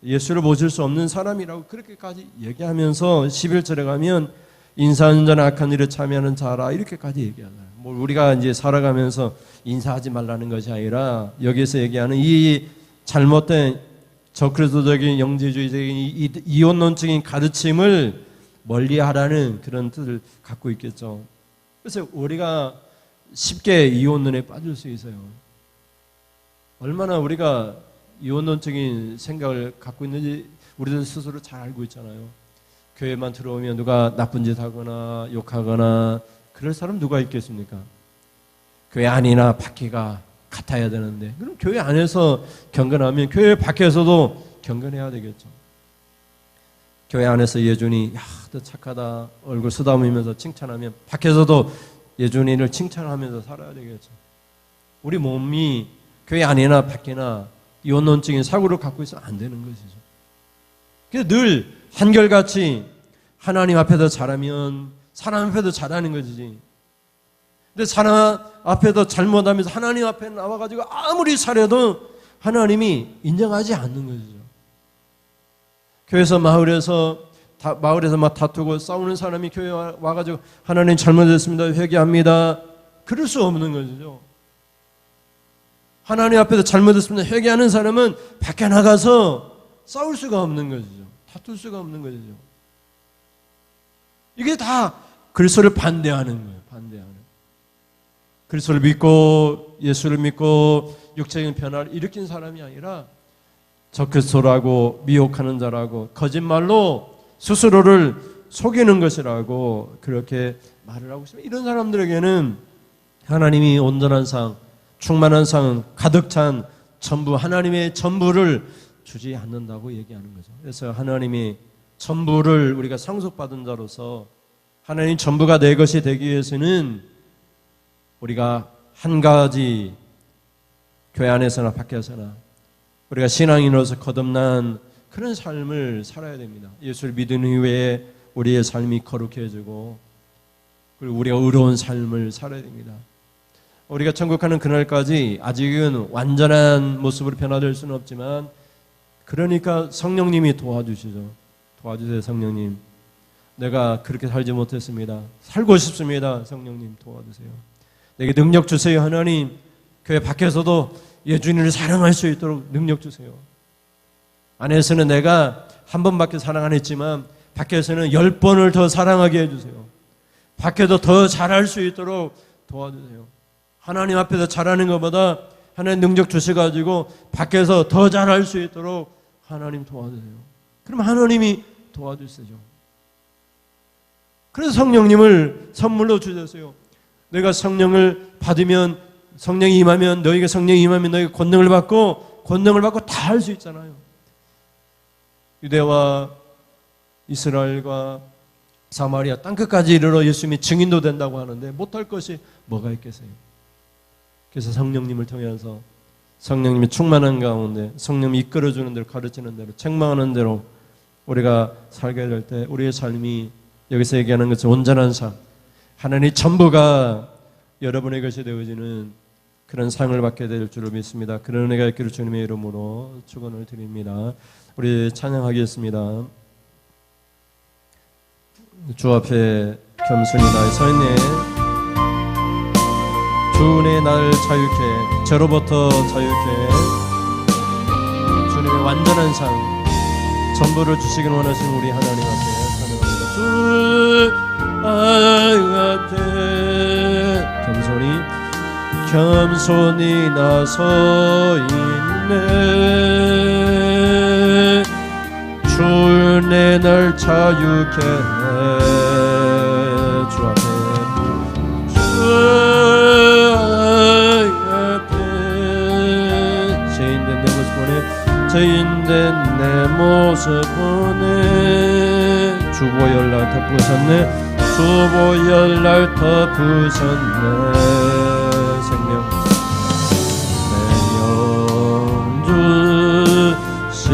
예수를 모실 수 없는 사람이라고 그렇게까지 얘기하면서 11절에 가면 인사하는 자는 악한 일에 참여하는 자라 이렇게까지 얘기하잖아요. 뭐 우리가 이제 살아가면서 인사하지 말라는 것이 아니라 여기서 얘기하는 이 잘못된 저그리스도적인 영지주의적인 이혼론적인 가르침을 멀리하라는 그런 뜻을 갖고 있겠죠. 그래서 우리가 쉽게 이혼론에 빠질 수 있어요. 얼마나 우리가 이혼론적인 생각을 갖고 있는지 우리들 스스로 잘 알고 있잖아요. 교회만 들어오면 누가 나쁜 짓 하거나 욕하거나 그럴 사람 누가 있겠습니까? 교회 안이나 밖이가 같아야 되는데 그럼 교회 안에서 경건하면 교회 밖에서도 경건해야 되겠죠. 교회 안에서 예준이 야, 너 착하다 얼굴 쓰다보면서 칭찬하면 밖에서도 예준이를 칭찬하면서 살아야 되겠죠. 우리 몸이 교회 안이나 밖이나 이혼론적인 사고를 갖고 있으면 안 되는 것이죠. 그래서 늘 한결같이 하나님 앞에서 잘하면 사람 앞에도 잘하는 것이지. 근데 사람 앞에서 잘못하면서 하나님 앞에 나와가지고 아무리 잘해도 하나님이 인정하지 않는 것이죠. 교회에서 마을에서 막 다투고 싸우는 사람이 교회에 와가지고 하나님 잘못했습니다 회개합니다 그럴 수 없는 것이죠. 하나님 앞에서 잘못했습니다 회개하는 사람은 밖에 나가서 싸울 수가 없는 것이죠. 다툴 수가 없는 것이죠. 이게 다 그리스도를 반대하는 거예요. 반대하는. 그리스도를 믿고 예수를 믿고 육체적인 변화를 일으킨 사람이 아니라 적그리스도라고 미혹하는 자라고 거짓말로 스스로를 속이는 것이라고 그렇게 말을 하고 있습니다. 이런 사람들에게는 하나님이 온전한 상, 충만한 상, 가득 찬 전부 하나님의 전부를 주지 않는다고 얘기하는 거죠. 그래서 하나님이 전부를 우리가 상속받은 자로서 하나님 전부가 내 것이 되기 위해서는 우리가 한 가지 교회 안에서나 밖에서나 우리가 신앙인으로서 거듭난 그런 삶을 살아야 됩니다. 예수를 믿은 이후에 우리의 삶이 거룩해지고 그리고 우리가 의로운 삶을 살아야 됩니다. 우리가 천국 가는 그날까지 아직은 완전한 모습으로 변화될 수는 없지만 그러니까 성령님이 도와주시죠. 도와주세요 성령님. 내가 그렇게 살지 못했습니다. 살고 싶습니다. 성령님 도와주세요. 내게 능력 주세요 하나님. 교회 밖에서도 예준이를 사랑할 수 있도록 능력 주세요. 안에서는 내가 한 번밖에 사랑 안 했지만 밖에서는 10번을 더 사랑하게 해주세요. 밖에도 더 잘할 수 있도록 도와주세요. 하나님 앞에서 잘하는 것보다 하나님 능력 주셔가지고 밖에서 더 잘할 수 있도록 하나님 도와주세요. 그럼 하나님이 도와주시죠. 그래서 성령님을 선물로 주셨어요. 내가 성령을 받으면 성령이 임하면 너희가 성령이 임하면 너희가 권능을 받고 다 할 수 있잖아요. 유대와 이스라엘과 사마리아 땅끝까지 이르러 예수님이 증인도 된다고 하는데 못할 것이 뭐가 있겠어요? 그래서 성령님을 통해서 성령님이 충만한 가운데 성령이 이끌어주는 대로 가르치는 대로 책망하는 대로 우리가 살게 될 때 우리의 삶이 여기서 얘기하는 것은 온전한 삶 하나님의 전부가 여러분의 것이 되어지는 그런 상을 받게 될 줄을 믿습니다. 그런 은혜가 있기를 주님의 이름으로 축원을 드립니다. 우리 찬양하겠습니다. 주 앞에 겸손히 날 서 있네. 주 은혜 날 자유케 죄로부터 자유케 주님의 완전한 상 전부를 주시길 원하시는 우리 하나님 앞에 찬양합니다. 주 앞에 겸손히 나서 있네. 주 은혜 날 자유케 해 주 앞에 죄인된 내 모습 보네 주보혈날 덮으셨네 주보혈날 덮으셨네 생명 주시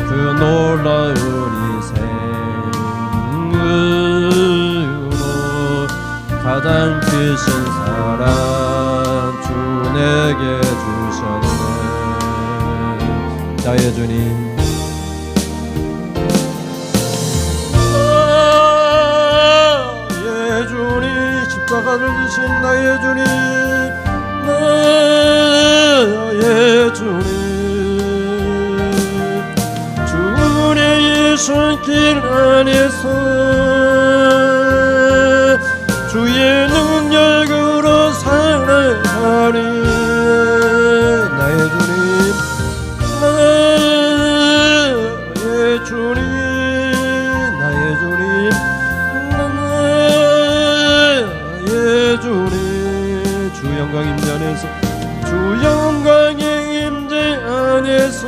그 놀라운 희생으로 가장 크신 사랑 주 내게 주셨네 나의 주님 나의 주님 십자가를 지신 나의 주님 나의 주님 주의 손길 안에서 주의 능력으로 살아가리 나의 주님 나의 주님 나의 주님 나의 주님 주 영광 임재 안에서 주 영광의 임재 안에서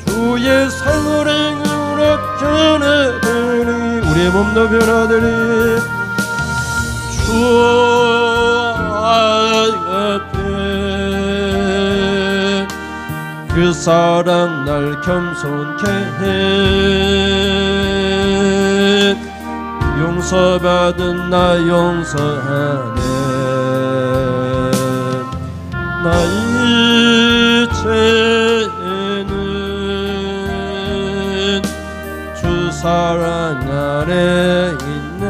주의 사랑으로 변화되리 우리의 몸도 변화되리 주 앞에 그 사랑 날 겸손케 해 용서받은 나 용서하네 나 이제는 주 사랑 안에 있네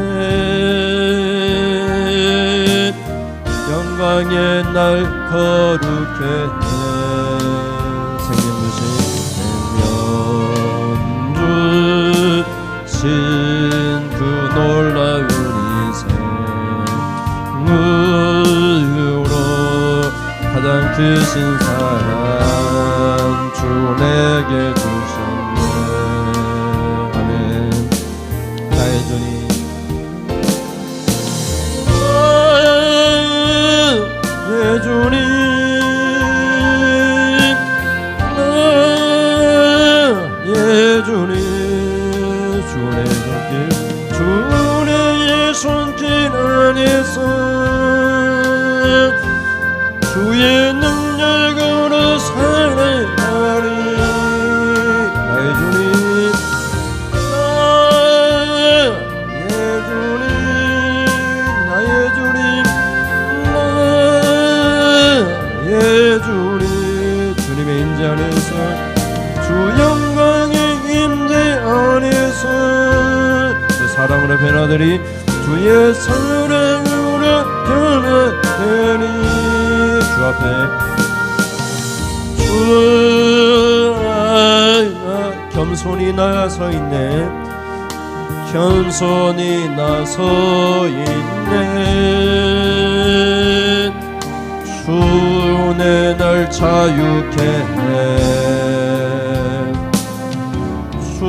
영광의 날 거룩해 생명 주신 그 놀라운 희생으로 가장 크신 사랑 주 내게 주셨네 아멘 나의 주님 나의 주님 나의 주님 주의 손길 안에서 주의 능력으로 살아가리 나의 주님 나의 주님 나의 주님 나의 주님 주님의 임재 안에서 주 영광의 임재 안에서 사랑으로 변화되리 주의 사랑으로 변화되리 주 앞에 주 겸손히 나서 있네 겸손히 나서 있네 주 내 날 자유케 해 주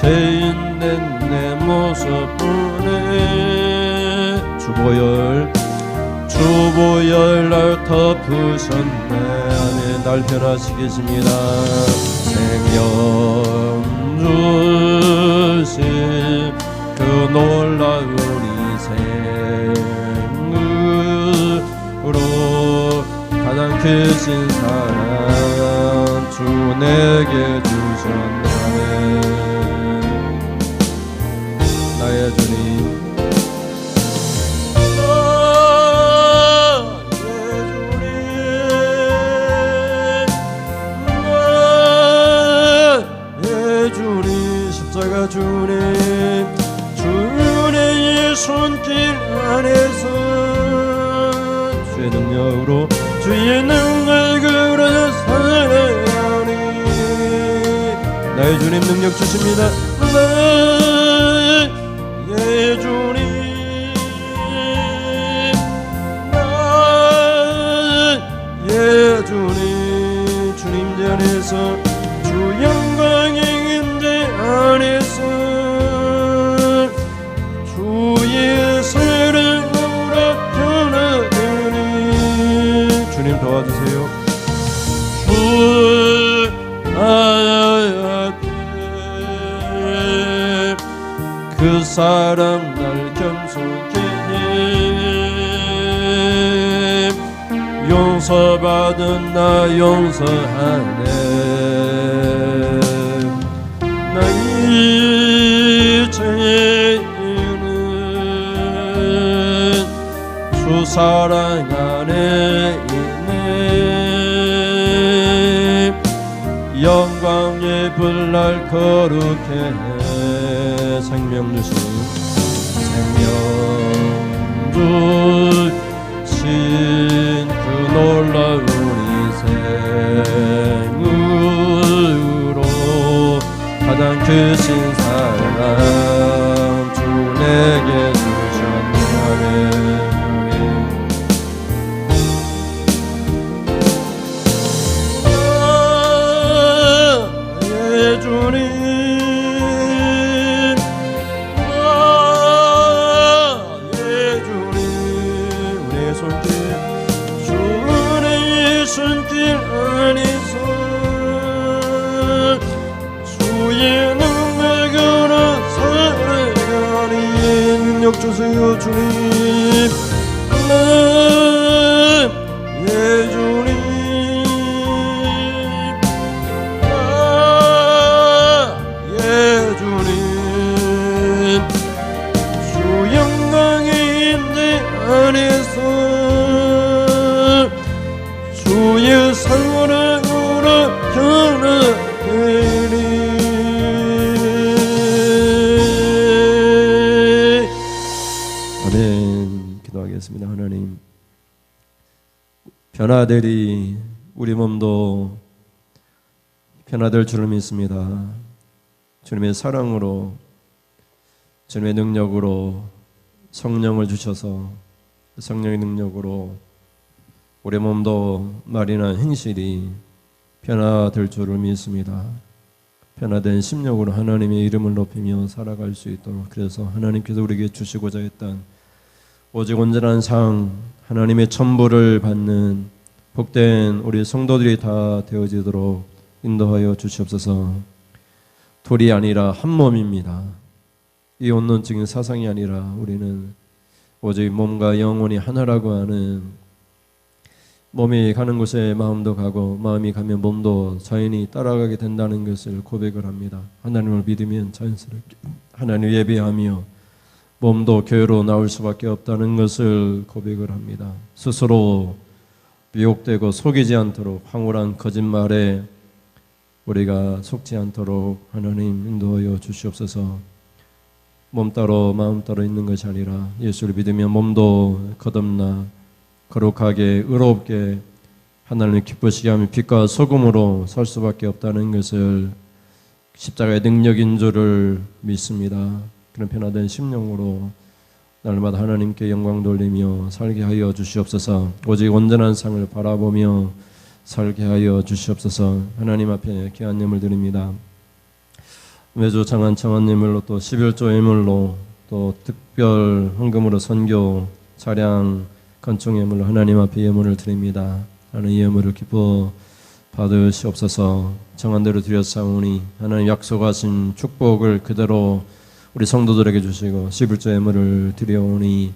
죄인된 내 모습 보네 주보혈 날 덮으셨네 아멘 날 변화시키십니다 생명 주신 그 놀라운 희생으로 가장 크신 사랑 주 내게 주셨네 나의 주님 나의 주님 십자가 주님 주의 손길 안에서 주의 능력으로 주의 능력으로 살아가니 나의 주님 능력 주십니다 나의 주님 나의 주님 주님 제 주님 도와주세요. 주 앞에 그 사람 날 겸손케 해. 용서받은 나 용서하네. 나 이제는 주 사랑 안에 있네. 영광의 불날 거룩해 해. 생명 주신 그 놀라운 희생으로 가장 크신 사랑 주 내게 주셨네. 주세요 주님. 예 주님. 예 주님. 주 영광이 있는 안에서 주의 사랑으로 변화되리. 기도하겠습니다. 하나님, 변화되리 우리 몸도 변화될 줄을 믿습니다. 주님의 사랑으로, 주님의 능력으로 성령을 주셔서 성령의 능력으로 우리 몸도 말이나 행실이 변화될 줄을 믿습니다. 변화된 심령으로 하나님의 이름을 높이며 살아갈 수 있도록, 그래서 하나님께서 우리에게 주시고자 했던 오직 온전한 상, 하나님의 천부를 받는 복된 우리 성도들이 다 되어지도록 인도하여 주시옵소서. 둘이 아니라 한 몸입니다. 이 원론적인 사상이 아니라 우리는 오직 몸과 영혼이 하나라고 하는, 몸이 가는 곳에 마음도 가고 마음이 가면 몸도 자연히 따라가게 된다는 것을 고백을 합니다. 하나님을 믿으면 자연스럽게 하나님을 예배하며 몸도 교회로 나올 수밖에 없다는 것을 고백을 합니다. 스스로 미혹되고 속이지 않도록, 황홀한 거짓말에 우리가 속지 않도록 하나님 인도하여 주시옵소서. 몸 따로 마음 따로 있는 것이 아니라 예수를 믿으면 몸도 거듭나 거룩하게 의롭게 하나님을 기쁘시게 하며 빛과 소금으로 살 수밖에 없다는 것을, 십자가의 능력인 줄을 믿습니다. 그런 변화된 심령으로 날마다 하나님께 영광 돌리며 살게 하여 주시옵소서. 오직 온전한 상을 바라보며 살게 하여 주시옵소서. 하나님 앞에 귀한 예물 드립니다. 매주 장한 청한 예물로, 또 11조 예물로, 또 특별 헌금으로 선교 차량 건축 예물로 하나님 앞에 예물을 드립니다. 하나님 예물을 기뻐 받으시옵소서. 정한대로 드렸사오니 하나님 약속하신 축복을 그대로 우리 성도들에게 주시고, 11조 예물을 드려오니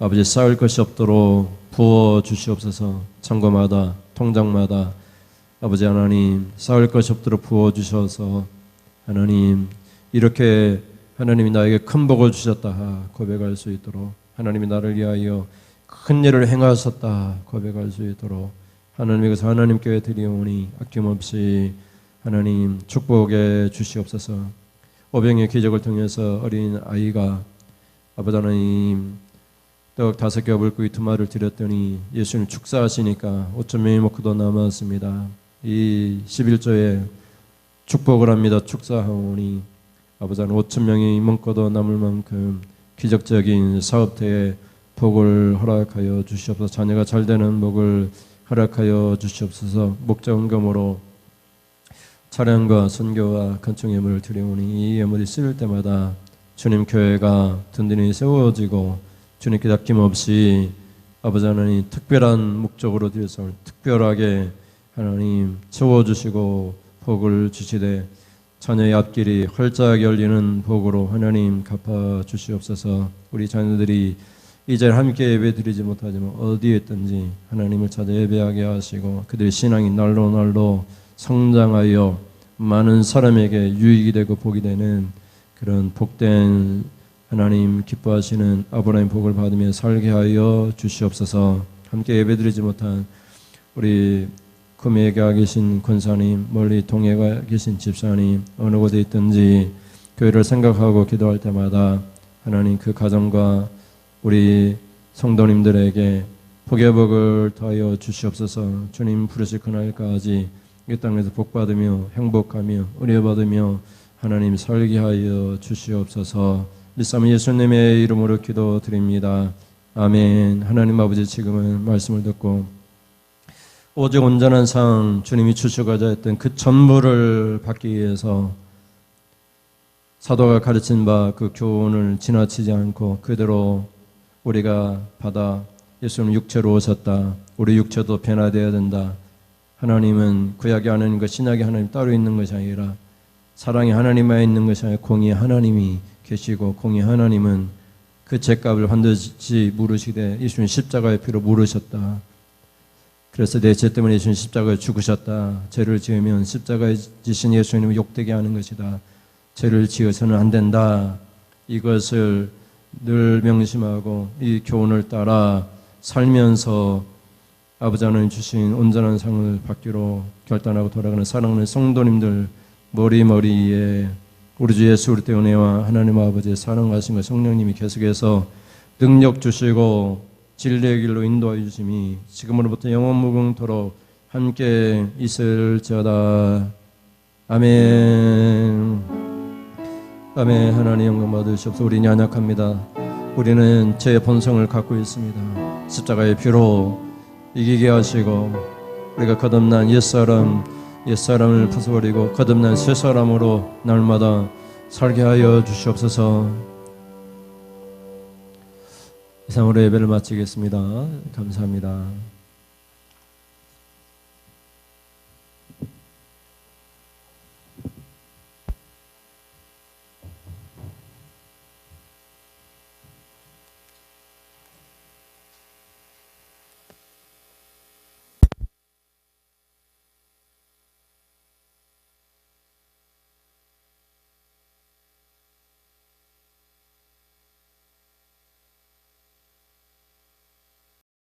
아버지 쌓을 것이 없도록 부어 주시옵소서. 창고마다 통장마다 아버지 하나님 쌓을 것이 없도록 부어 주셔서 하나님 이렇게 하나님이 나에게 큰 복을 주셨다 고백할 수 있도록, 하나님이 나를 위하여 큰 일을 행하셨다 고백할 수 있도록 하나님께서 하나님께 드리오니 아낌없이 하나님 축복해 주시옵소서. 오병의 기적을 통해서 어린 아이가 아버지 하나님 떡 5개와 물고기 2마리를 드렸더니 예수님 축사하시니까 5,000명이 먹고도 남았습니다. 이 11조에 축복을 합니다. 축사하오니 아버지 하나님 5,000명이 먹고도 남을 만큼 기적적인 사업태에 복을 허락하여 주시옵소서. 자녀가 잘 되는 복을 허락하여 주시옵소서. 목자원금으로 차량과 선교와 건축 예물을 드려오니 이 예물이 쓰일 때마다 주님 교회가 든든히 세워지고 주님께 아낌없이 아버지 하나님 특별한 목적으로 드려서 특별하게 하나님 채워주시고 복을 주시되 자녀의 앞길이 활짝 열리는 복으로 하나님 갚아주시옵소서. 우리 자녀들이 이 자리에 함께 예배드리지 못하지만 어디에 있든지 하나님을 찾아 예배하게 하시고 그들의 신앙이 날로 날로 성장하여 많은 사람에게 유익이 되고 복이 되는 그런 복된 하나님 기뻐하시는 아브라함 복을 받으며 살게 하여 주시옵소서. 함께 예배드리지 못한 우리 금에 가 계신 권사님, 멀리 동해 가 계신 집사님, 어느 곳에 있든지 교회를 생각하고 기도할 때마다 하나님 그 가정과 우리 성도님들에게 복의 복을 더하여 주시옵소서. 주님 부르실 그날까지 이 땅에서 복받으며 행복하며 은혜받으며 하나님 살게 하여 주시옵소서. 믿사람 예수님의 이름으로 기도드립니다. 아멘. 하나님 아버지, 지금은 말씀을 듣고 오직 온전한 상 주님이 주시고자 했던 그 전부를 받기 위해서 사도가 가르친 바 그 교훈을 지나치지 않고 그대로 우리가 받아 예수님 육체로 오셨다. 우리 육체도 변화되어야 된다. 하나님은 구약의 하나님과 신약의 하나님 따로 있는 것이 아니라 사랑의 하나님만 있는 것이 아니라 공의의 하나님이 계시고 공의의 하나님은 그 죄값을 반드시 물으시되 예수님 십자가의 피로 물으셨다. 그래서 내 죄 때문에 예수님 십자가에 죽으셨다. 죄를 지으면 십자가에 지신 예수님을 욕되게 하는 것이다. 죄를 지어서는 안 된다. 이것을 늘 명심하고 이 교훈을 따라 살면서 아버지 하나님 주신 온전한 상을 받기로 결단하고 돌아가는 사랑하는 성도님들 머리머리에 우리 주 예수 그리스도의 은혜와 하나님 아버지의 사랑하심과 성령님이 계속해서 능력 주시고 진리의 길로 인도하여 주심이 지금으로부터 영원 무궁토록 함께 있을지어다. 아멘. 아멘. 하나님 영광 받으시옵소서. 우리는 연약합니다. 우리는 제 본성을 갖고 있습니다. 십자가의 피로 이기게 하시고 우리가 거듭난 옛사람을 부숴버리고 거듭난 새사람으로 날마다 살게 하여 주시옵소서. 이상으로 예배를 마치겠습니다. 감사합니다.